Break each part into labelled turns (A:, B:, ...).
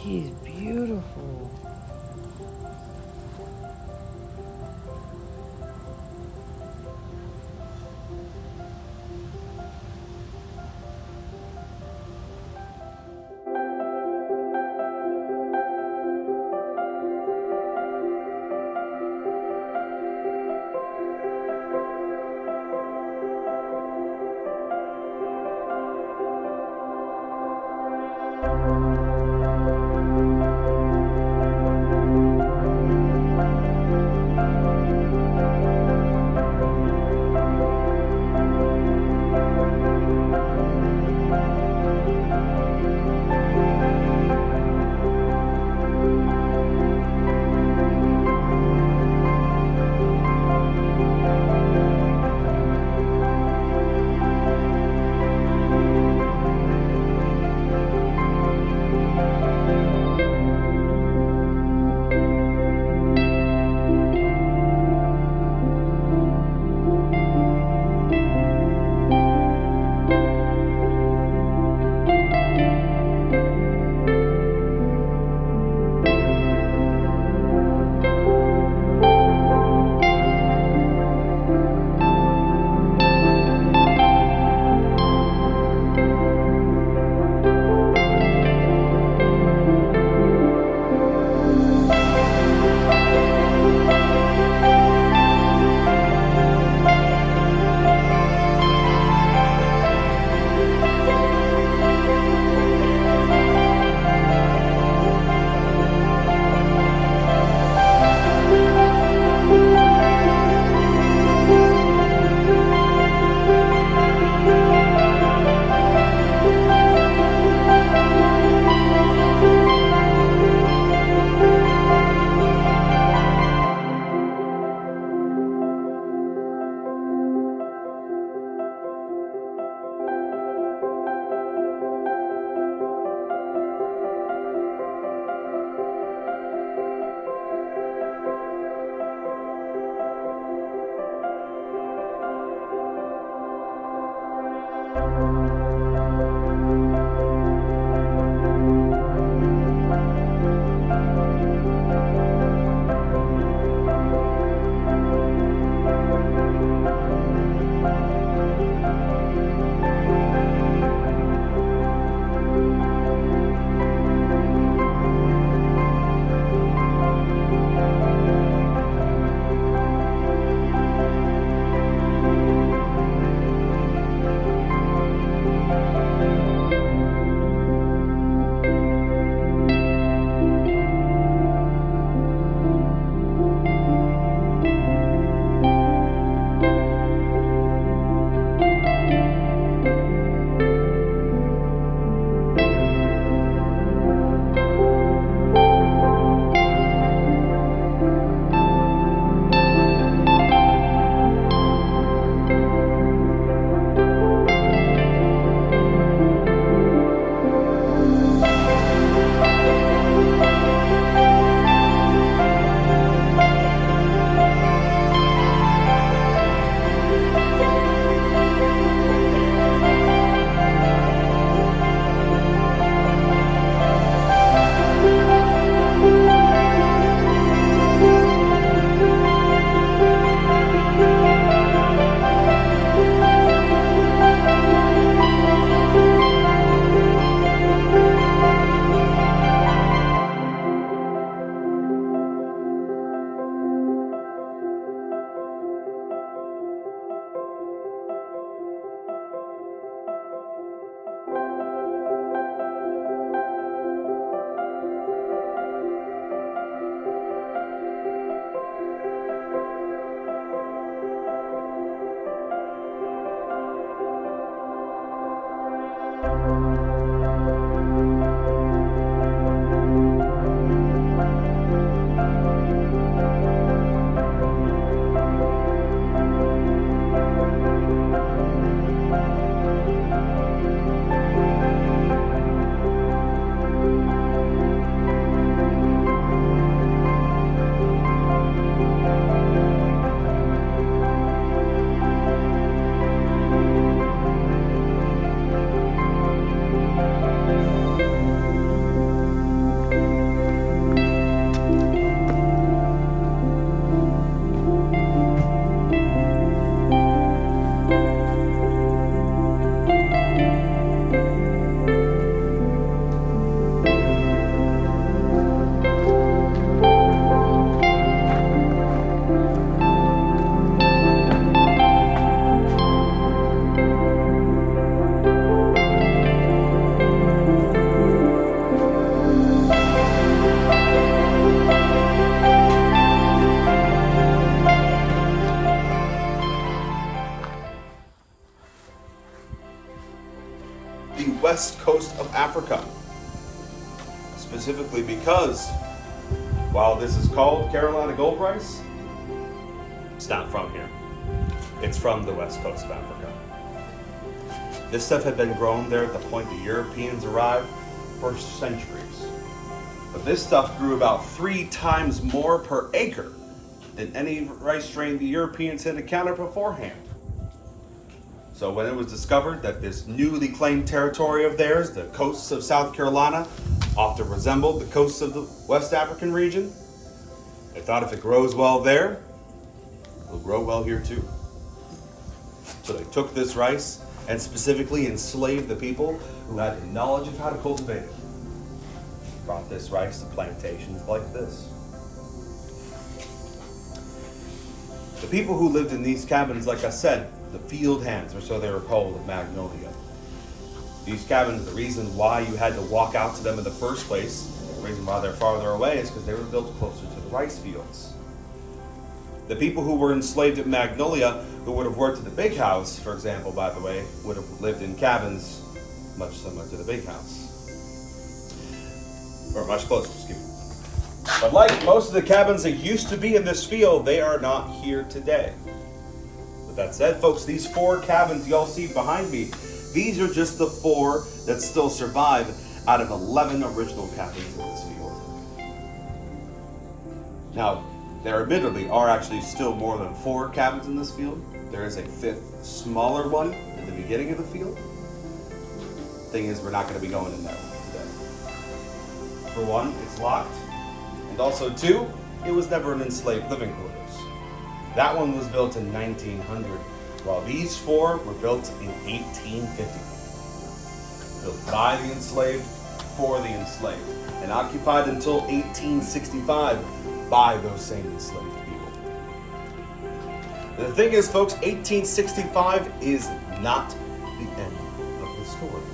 A: He's beautiful.
B: west coast of Africa. Specifically because, while this is called Carolina gold rice, it's not from here. It's from the west coast of Africa. This stuff had been grown there at the point the Europeans arrived for centuries. But this stuff grew about 3 times more per acre than any rice strain the Europeans had encountered beforehand. So when it was discovered that this newly claimed territory of theirs, the coasts of South Carolina, often resembled the coasts of the West African region, they thought if it grows well there, it will grow well here too. So they took this rice and specifically enslaved the people who had the knowledge of how to cultivate it. Brought this rice to plantations like this. The people who lived in these cabins, like I said, the field hands, or so they were called, of Magnolia. These cabins, the reason why you had to walk out to them in the first place, the reason why they're farther away, is because they were built closer to the rice fields. The people who were enslaved at Magnolia, who would have worked at the big house, for example, by the way, would have lived in cabins much similar to the big house. Or much closer, excuse me. But like most of the cabins that used to be in this field, they are not here today. With that said, folks, these 4 cabins y'all see behind me, these are just the 4 that still survive out of 11 original cabins in this field. Now, there admittedly are actually still more than 4 cabins in this field. There is a 5th smaller one at the beginning of the field. Thing is, we're not going to be going in there today. For one, it's locked. And also 2, it was never an enslaved living quarters. That one was built in 1900, while these 4 were built in 1850. Built by the enslaved, for the enslaved, and occupied until 1865 by those same enslaved people. The thing is, folks, 1865 is not the end of the story.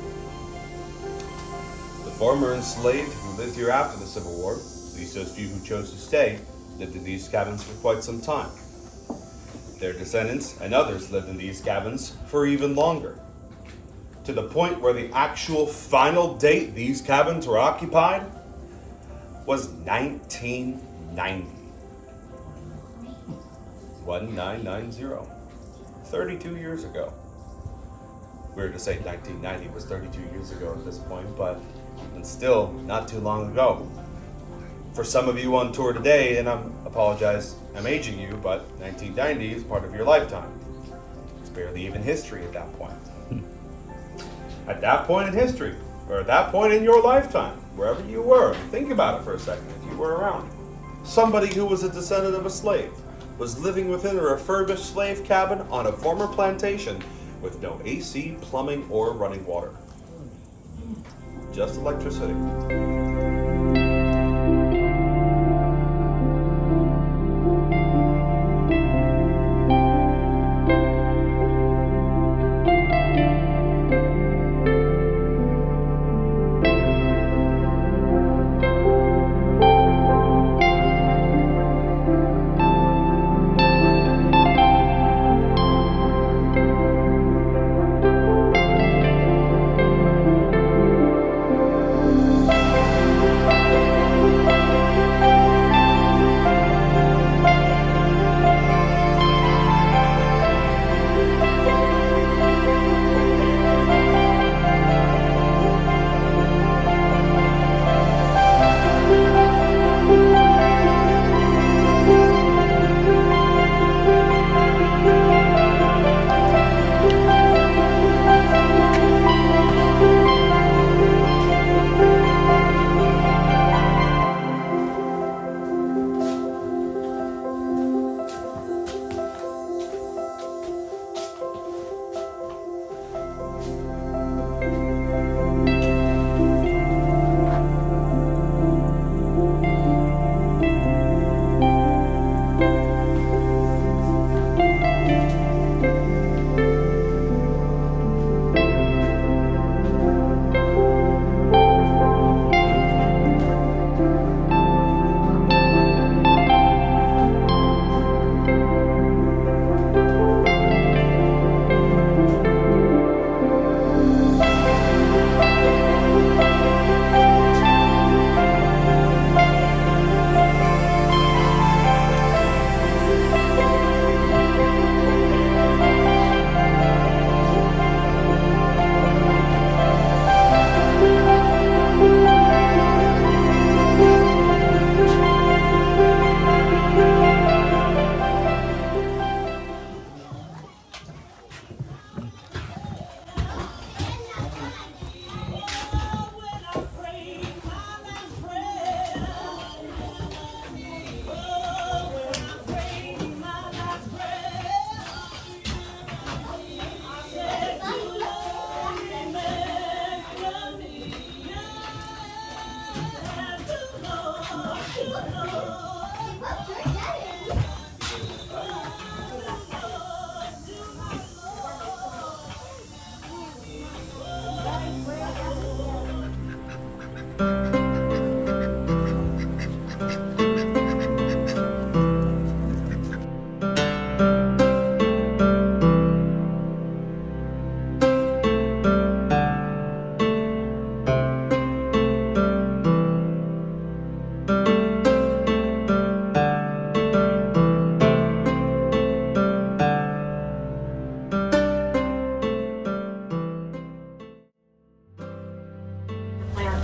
B: The former enslaved who lived here after the Civil War, at least those few who chose to stay, lived in these cabins for quite some time. Their descendants and others lived in these cabins for even longer, to the point where the actual final date these cabins were occupied was 1990. 1990. 32 years ago. Weird to say 1990 was 32 years ago at this point, but it's still not too long ago. For some of you on tour today, and I apologize, I'm aging you, but 1990 is part of your lifetime. It's barely even history at that point. At that point in history, or at that point in your lifetime, wherever you were, think about it for a second, if you were around. Somebody who was a descendant of a slave was living within a refurbished slave cabin on a former plantation with no AC, plumbing, or running water. Just electricity.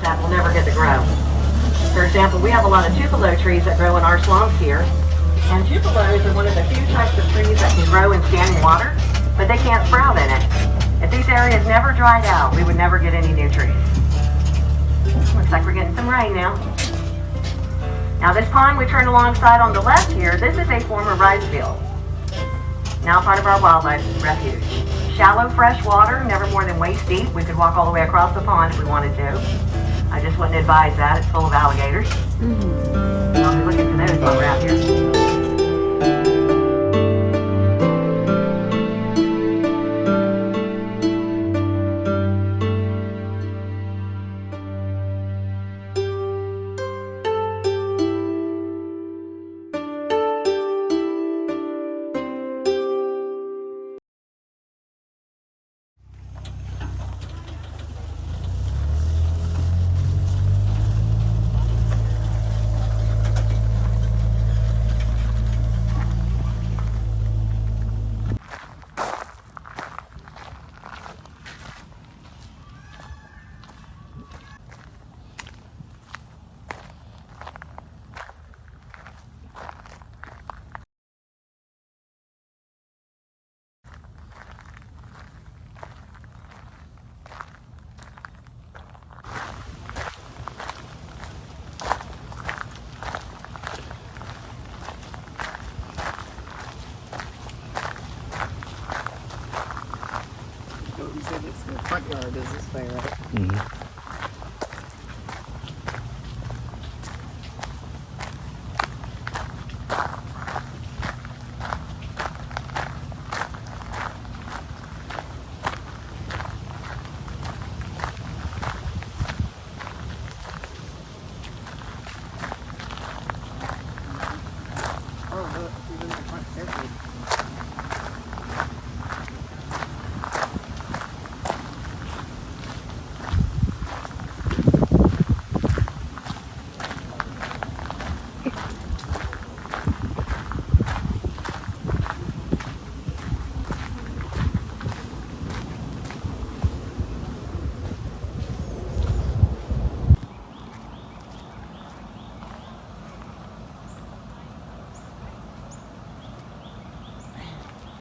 C: that will never get to grow. For example, we have a lot of tupelo trees that grow in our swamps here. And tupelos are one of the few types of trees that can grow in standing water, but they can't sprout in it. If these areas never dried out, we would never get any new trees. Looks like we're getting some rain now. Now this pond we turn alongside on the left here, this is a former rice field. Now part of our wildlife refuge. Shallow fresh water, never more than waist deep. We could walk all the way across the pond if we wanted to. I just wouldn't advise that, it's full of alligators. I'll be looking for those while we're out here.
A: You said it's the front yard, is this fair?